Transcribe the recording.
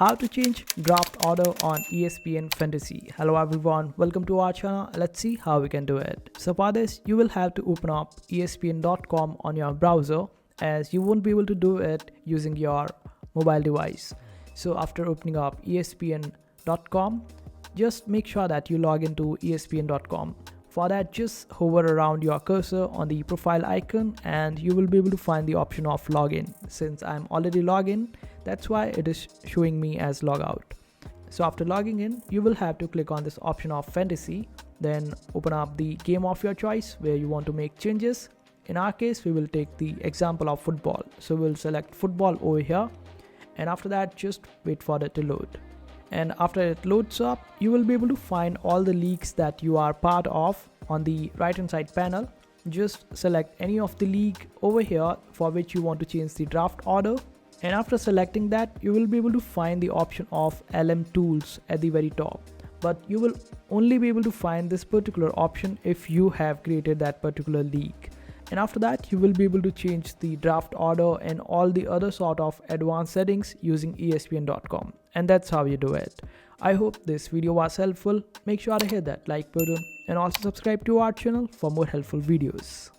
How to change draft order on ESPN Fantasy. Hello everyone, welcome to our channel. Let's see how we can do it. So for this, you will have to open up espn.com on your browser, as you won't be able to do it using your mobile device. So after opening up espn.com, just make sure that you log into espn.com. For that, just hover around your cursor on the profile icon and you will be able to find the option of login. Since I'm already logged in, that's why it is showing me as logout. So after logging in, you will have to click on this option of fantasy, then open up the game of your choice where you want to make changes. In our case, we will take the example of football. So we'll select football over here, and after that, just wait for it to load. And after it loads up, you will be able to find all the leagues that you are part of on the right hand side panel. Just select any of the league over here for which you want to change the draft order. And after selecting that, you will be able to find the option of LM tools at the very top. But you will only be able to find this particular option if you have created that particular league. And after that, you will be able to change the draft order and all the other sort of advanced settings using espn.com. And that's how you do it. I hope this video was helpful. Make sure to hit that like button and also subscribe to our channel for more helpful videos.